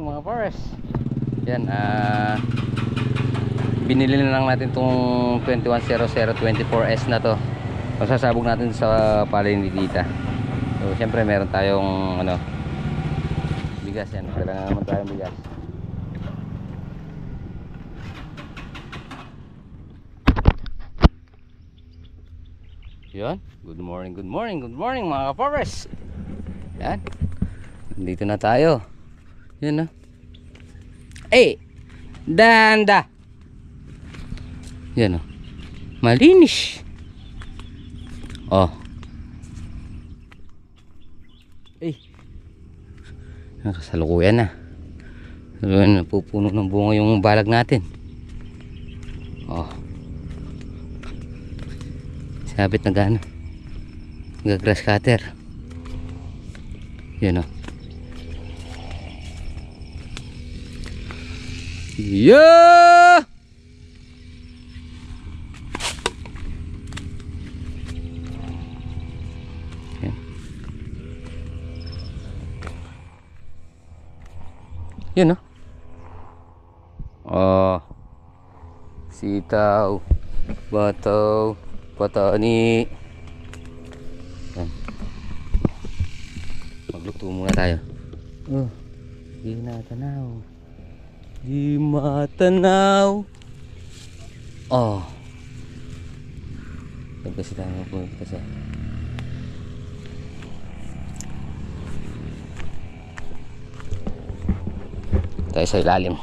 mga pares. Yan, binili na lang natin tong 210024S na to. Pasasabog natin sa palay ni Tita. So syempre meron tayong ano, bigas yan. Kailangan naman tayong bigas. Yan. Good morning mga ka-forest. Yan. Dito na tayo. Yan na. Danda. Yan o. Malinis. Oh. Nakasalukuyan na. Napupuno ng bunga yung balag natin. Oh. Sabit na gano. Grass cutter. Yan o. Yeah! Yan o. Oh. Sitaw. Bataw. Patani. Yan. Magluto muna tayo. Oh. Di natanaw. Di matanaw. Oh. Kasi tayo kasi. Tayo sa ilalim.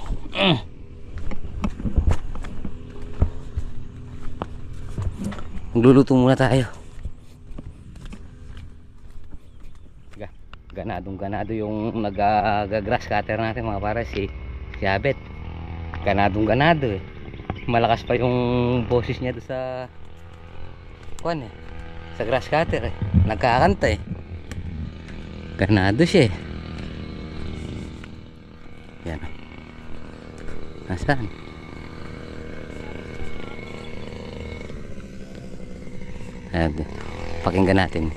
Magluluto muna tayo. Ganado yung nag-grass cutter natin mga para si Abet. Ganado eh. Malakas pa yung boses niya doon sa sa grass cutter eh. Nagkakanta eh. Ganado siya eh. Yan. Nasaan? Ayan. Pakinggan natin.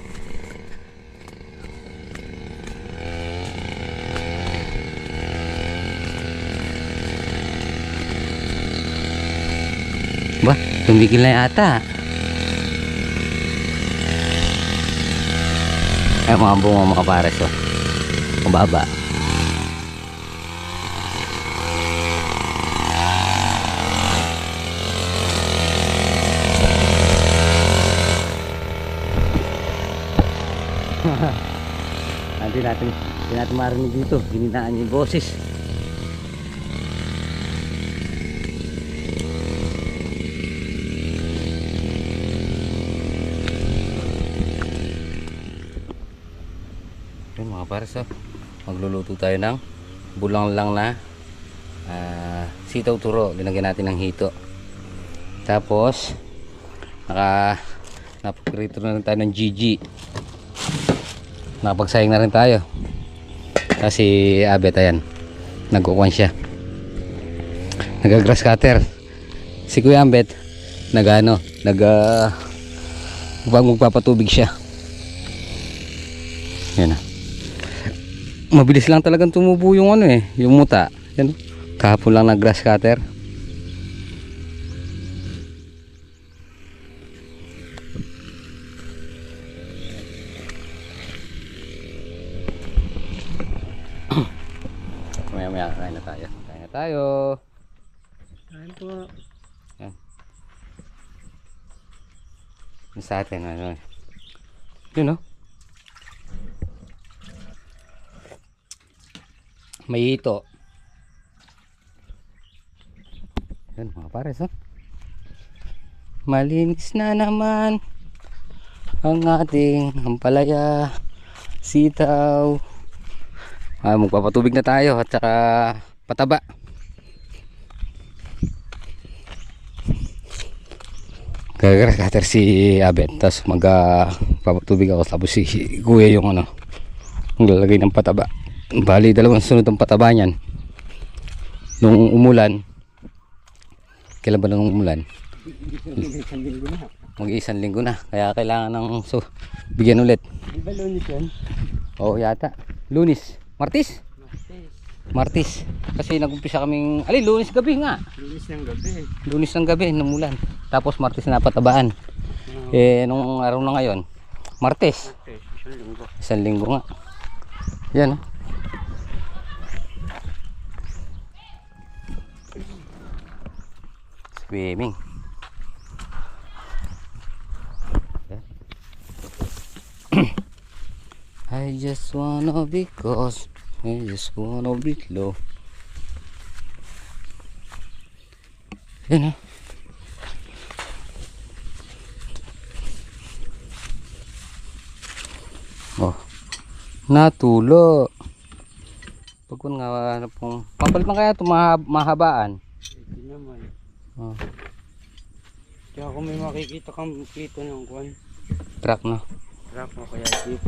Ba, tumigil na yata. Ay, mga bunga mga pares oh. Mababa. Hindi natin marinig dito. Gininaan yung boses. Yun mga pares oh. Magluluto tayo ng bulang lang na sitaw turo. Linagyan natin ng hito. Tapos napaprito na rin tayo ng GG. Napagsayang na rin tayo. Kasi Abet ayan, nagkukuhan siya. Nag-grass cutter. Si Kuya Abet magpapatubig siya. Yan na. Mabilis lang talagang tumubo yung yung muta. Yan. Kahapon lang nag-grass cutter. Maya kain na tayo. Kain po. Yan. Sa atin yun may ito. Yan mga pares malinis na naman ang ating ampalaya, sitaw. Magpapatubig na tayo at saka pataba. Gagara cutter si Abet, tapos magpapatubig ako, tapos si Kuya yung maglalagay ng pataba. Bali dalawang sunod ang pataba niyan. Nung umulan, kailan ba nung umulan? Mag-iisang linggo na, kaya kailangan ng bigyan ulit. Di ba Lunis yan? Oo yata. Lunis. Martis? Martis. Kasi nag-umpisa kaming, Lunes gabi nga. Linis ng gabi. Lunes ng gabi, namulan. Tapos Martis na patabaan. Nung araw na ngayon, Martes. Okay, isang linggo. Isang linggo nga. Yan, oh. Swimming. I just wanna be close. I just wanna be low. Yan, oh. Oh, natulo. Pag kung nga ano pong papalit man kaya ito mahabaan. Hindi naman. Oh, Kaya kung may makikita kang plito ng kwan, truck no. truck mo kaya jeep.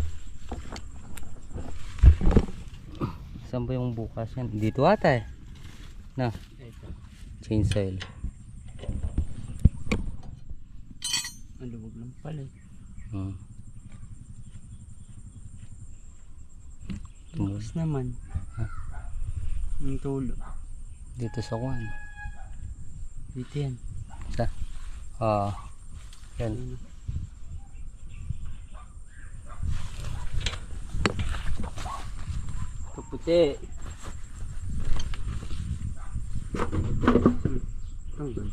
Saan ba yung bukas yan? Dito ata eh. Na, Ito. chainsaw. Ang lubog lang pala eh. Hmm. Tapos naman. Ha? Ang tulo. Dito sa kwan. Dito yan. Sa? Ah. Yan. Kaputi. Hanggang.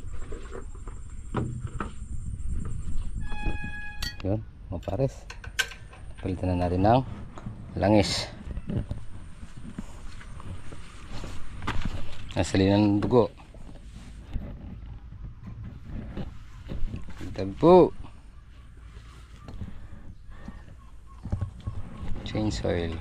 Yun, mga pares. Palitan na natin ng langis. Nasalinan ng dugo. Tagpo. Chainsaw oil.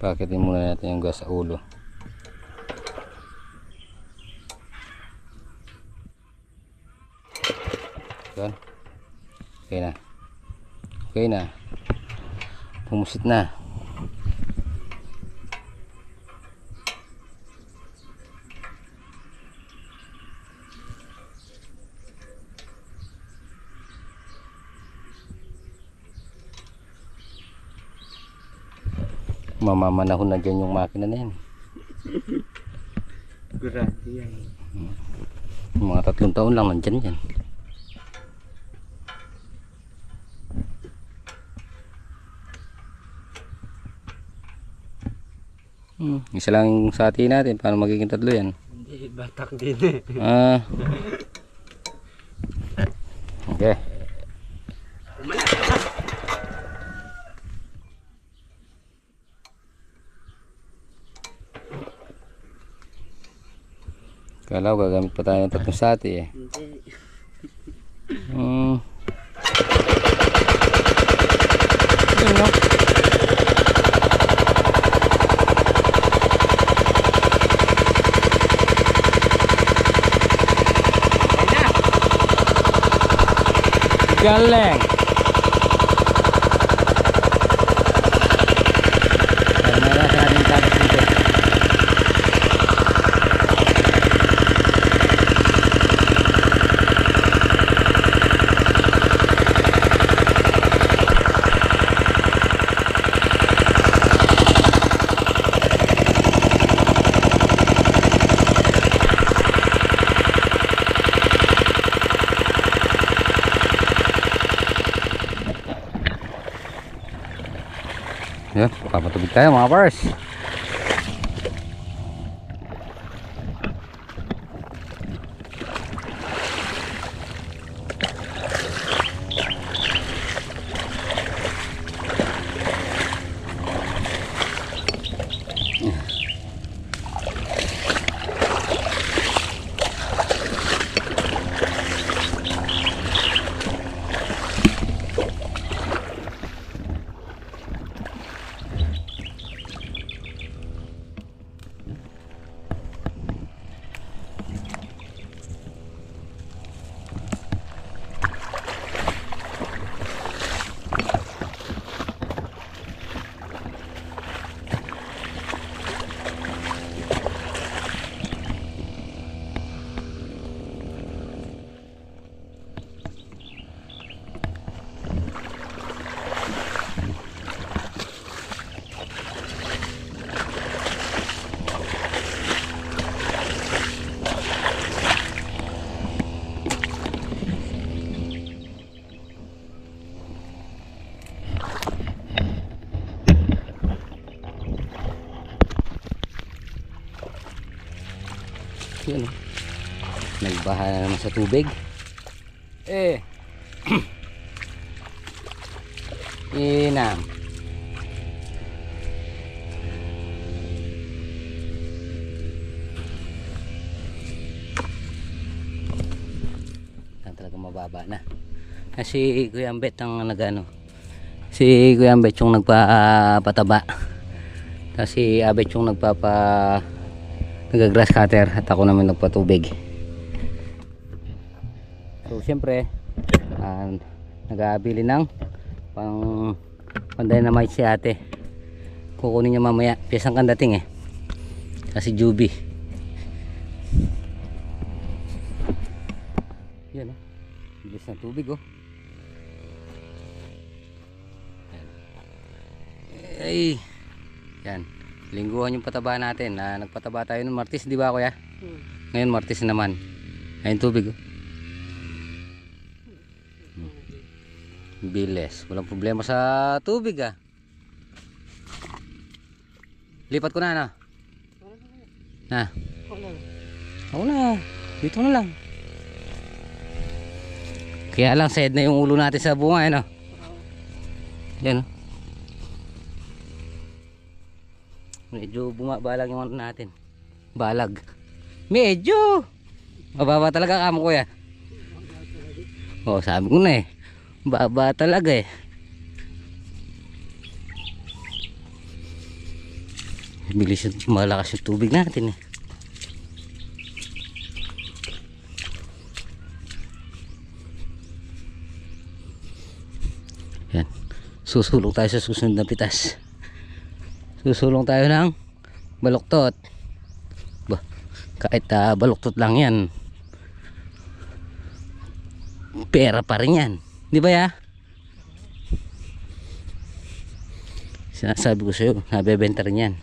Pakitin muna natin yung gas sa ulo. Yan. Okay na. Okay na. Pumusit na. Mamamanahon na dyan yung makina na yan. Gurati yan. Mga 3 taon lang nandyan yan. Isa lang yung sati natin. Paano magiging 3 yan? Hindi, batak din eh. Okay. Kala ko gagamit pa tayo ng 3 sati eh. Hindi. Yun, no? Galing. Karena sa ating tagas dito. Yan, papatubig tayo mga bars. Yun, oh. Nagbaha na naman sa tubig. Inam. Talaga mababa na. Kasi Kuya Ambet ang nagano. Si Kuya Ambet yung nagpapataba. Kasi Abet yung nag-grass cutter at ako naman nagpatubig. So siyempre nag-aabili ng dynamite si ate. Kukunin niya mamaya. Piyesang kandating kasi Juby. Yan o. Bilis ng tubig o. Ay. Yan. Lingguhan yung pataba natin. Nagpataba tayo ng Martes, di ba kuya? Ngayon Martes naman. Ayun tubig o. Bilis. Walang problema sa tubig Lipat ko na ano? Na. Ako na. Dito na lang. Kaya lang sad na yung ulo natin sa bunga ano. Yan o. Medyo bumabalag yung ano natin. Balag. Medyo. Mababa talaga kamo kuya. Oh, sabi ko na baba talaga Bilis yung malakas yung tubig natin Yan. Susulong tayo sa susunod na pitas. Susulong tayo ng baluktot. Kahit baluktot lang yan, pera pa rin yan. Di ba ya? Sinasabi ko sa'yo, nabebenta rin yan.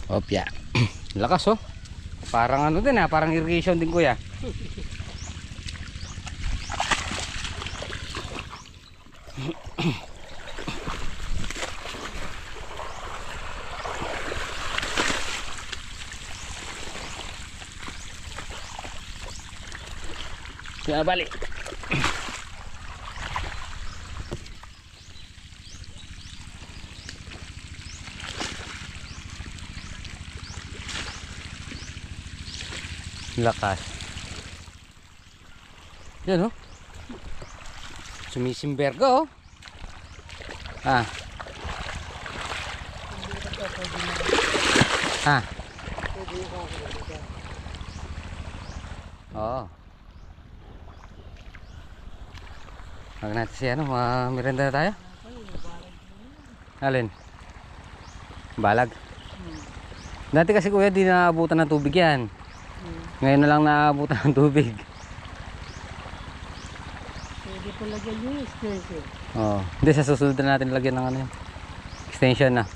Opya. Lakas Parang ano din parang irrigation din kuya. Balik. Lakas. Yan Sumisimbergo Oo. Huwag natin siya merenda na tayo. Alin? Balag. Dati kasi kuya di naabutan ng tubig yan. Ngayon na lang naabutan ng tubig. Pwede pa lagyan yung extension. Hindi, sa susunod na natin lagyan ng extension na.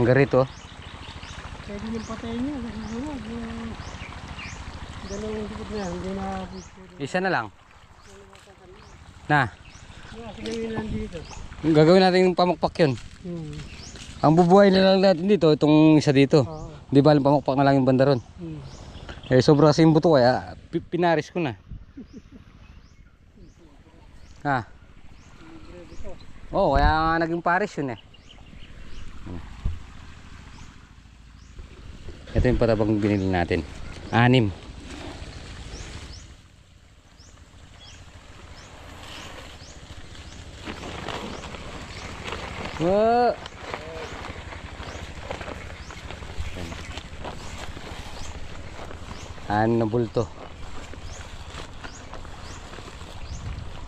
Ang garito. Pwede yung patayin niya. Yung dalawang dikit na. Hindi na. Isa na lang. Na. Sige yun lang dito. Gagawin natin yung pamakpak yun. Ang bubuhay na lang natin dito, itong isa dito. Di ba, pamakpak na lang yung banda ron. Sobra kasi yung buto kaya pinaris ko na. Kaya nga naging paris yun Ito yung patabang binili natin. 6. Wow. Na bulto.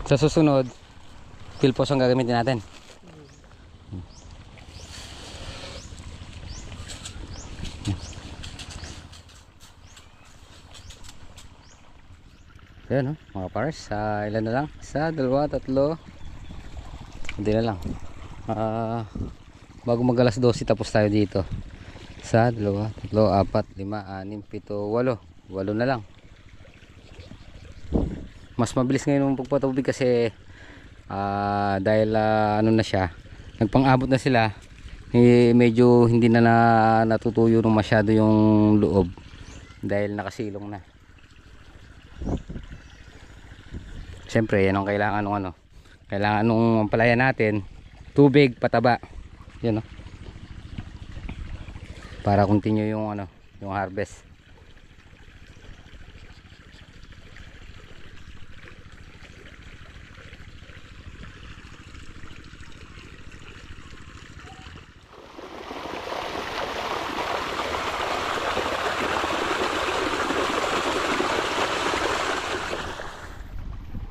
Sa susunod, pilpos ang gagamitin natin. Ayan mga pares, ilan na lang? 1, 2, 3. Hindi na lang. Bago mag alas 12 tapos tayo dito. 1, 2, 3, 4, 5, 6, 7, 8. 8 na lang. Mas mabilis ngayon yung pagpatubig kasi dahil ano na siya, nagpang-abot na sila. medyo hindi na, natutuyo nung masyado yung loob dahil nakasilong na. Siyempre yan ang kailangan ng ano, kailangan nung palaya natin, tubig, pataba, yun, no? Para continue yung ano, yung harvest.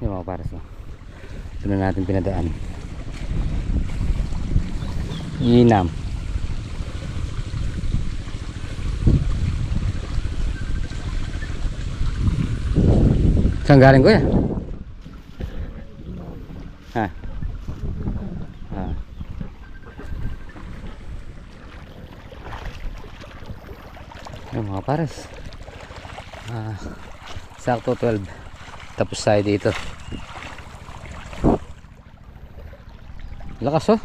Yung mga pares, no? Ito na natin pinadaan. Inam. Saan galing ko ya? Ha? Ha? Yung mga pares. Sakto 12. Tapos tayo dito. Lakas, oh.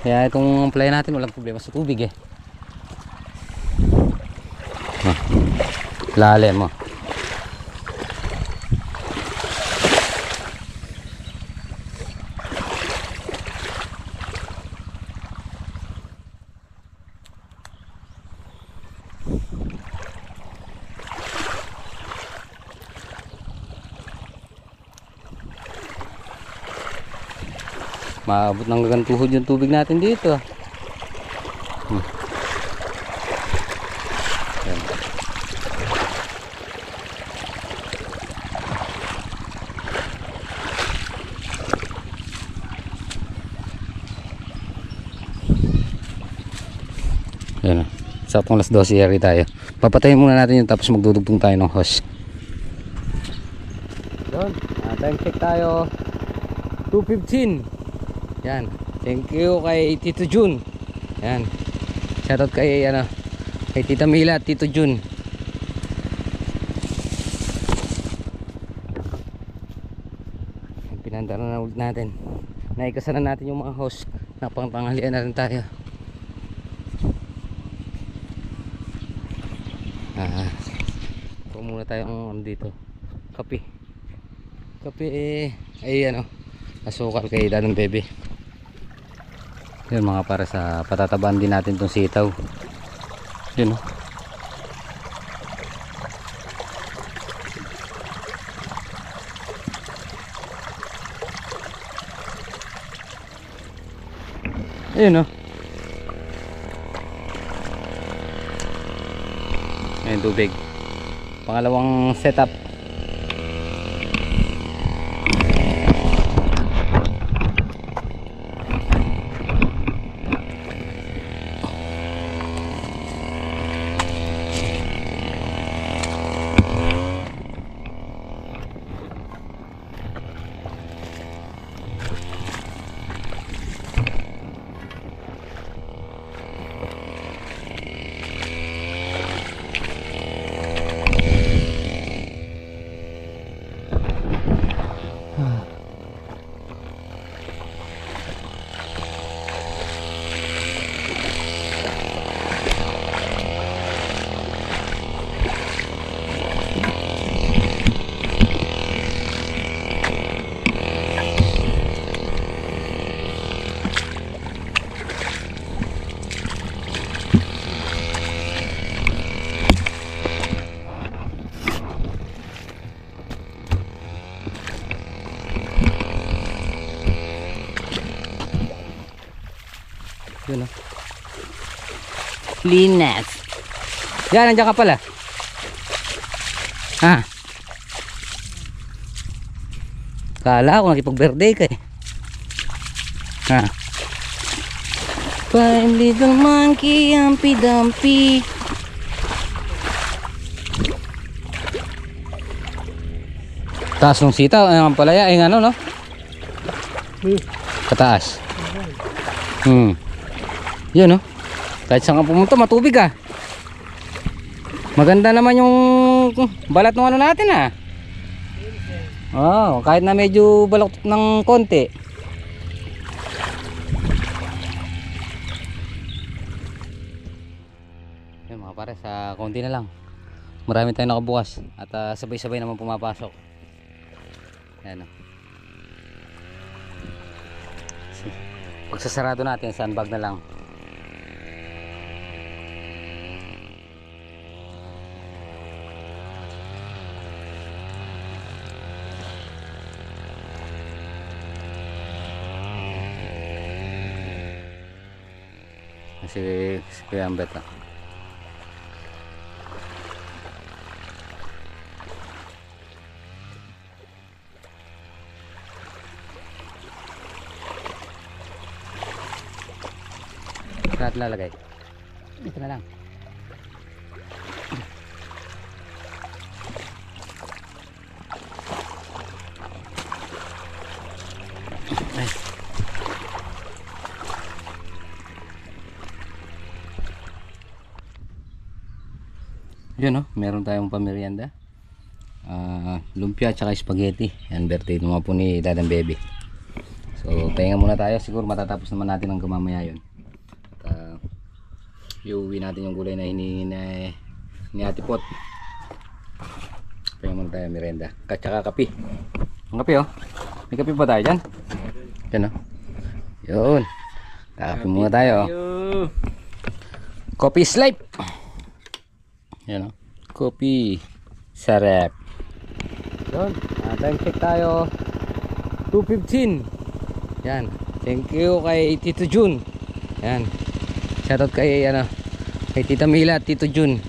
Kaya itong playa natin walang problema sa tubig, eh. Lalim mo. Maabot ng gagantuhod yung tubig natin dito. Yan. Yan. Saktong alas 12 yari tayo. Papatayin muna natin yung tapos magdudugtong tayo ng hose. Yun. Time check tayo. 2:15. Yan. Thank you kay Tito Jun. Yan. Shoutout kay ano, kay Tita Mila at Tito Jun. Pinandar na ulit natin. Naikasan na natin yung mga host. Napangtanghalian na rin tayo. Muna tayong ano dito. Kape. Kape ay ano, asukal kay Dadang Bebe. Yun mga para sa patataban din natin tong sitaw. Yun, oh. Ayun, oh. Ayun tubig. Pangalawang setup. Yun, oh. Linas. Yan, nandiyan ka pala. Ha? Kala ko nakipag-birthday ka eh. Ha? Five little monkey, humpy dumpy. Taas ng sitaw, ang palaya, ay ano, no? Kataas. Yun, no? Kahit saan ka pumunta, matubig ah. Maganda naman yung balat ng ano natin ah. Oh, kahit na medyo balok ng konti. mga pare, sa konti na lang. Marami tayong nakabukas at sabay-sabay naman pumapasok. Ayan o. Pagsasarado natin, sandbag na lang. Si Kuya Ambet ah. Saan natin lalagay? Dito na lang. Ay. Yun oh, meron tayong pamerienda. Lumpia at saka spaghetti. Yan, birthday naman po ni Dadang Baby. So, pahinga muna tayo. Siguro matatapos naman natin ang mamaya yun. At iuwi natin yung gulay na hinihingi ni Ate Pot. Pahinga muna tayo, merienda. At saka kape. Ang kape oh. May kape pa tayo dyan. Yan oh. Yun. Kape muna tayo. Coffee is life. Yan o. Kopi. Sarap. Yun. Time check tayo. 2:15. Yan. Thank you kay Tito Jun. Yan. Shoutout kay kay Tita Mila at Tito Jun.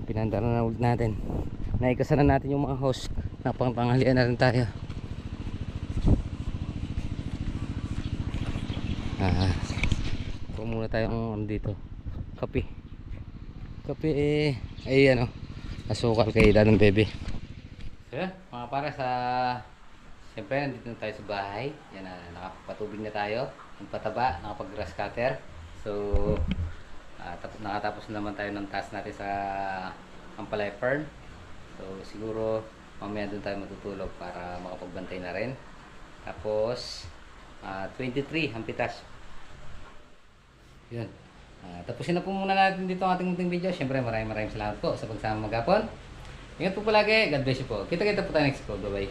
Pinandara na ulit natin. Naikasan na natin yung mga host. Napangtanghalian na rin tayo. Muna tayong dito kape ay asukal kay Dadang Baby. So yan mga para sa siyempre nandito na tayo sa bahay. Yan na, nakapatubig na tayo ng pataba, nakapag grass cutter. So nakatapos na naman tayo ng task natin sa Ampalaya Fern. So siguro mamaya doon tayo matutulog para makapagbantay na rin. Tapos 23 ang pitas. Yun. Tapusin na po muna natin dito ang ating munting video. Siyempre maraming salamat po sa pagsama maghapon. Ingat po palagi. God bless you po. Kita-kita po tayo next po. Bye bye.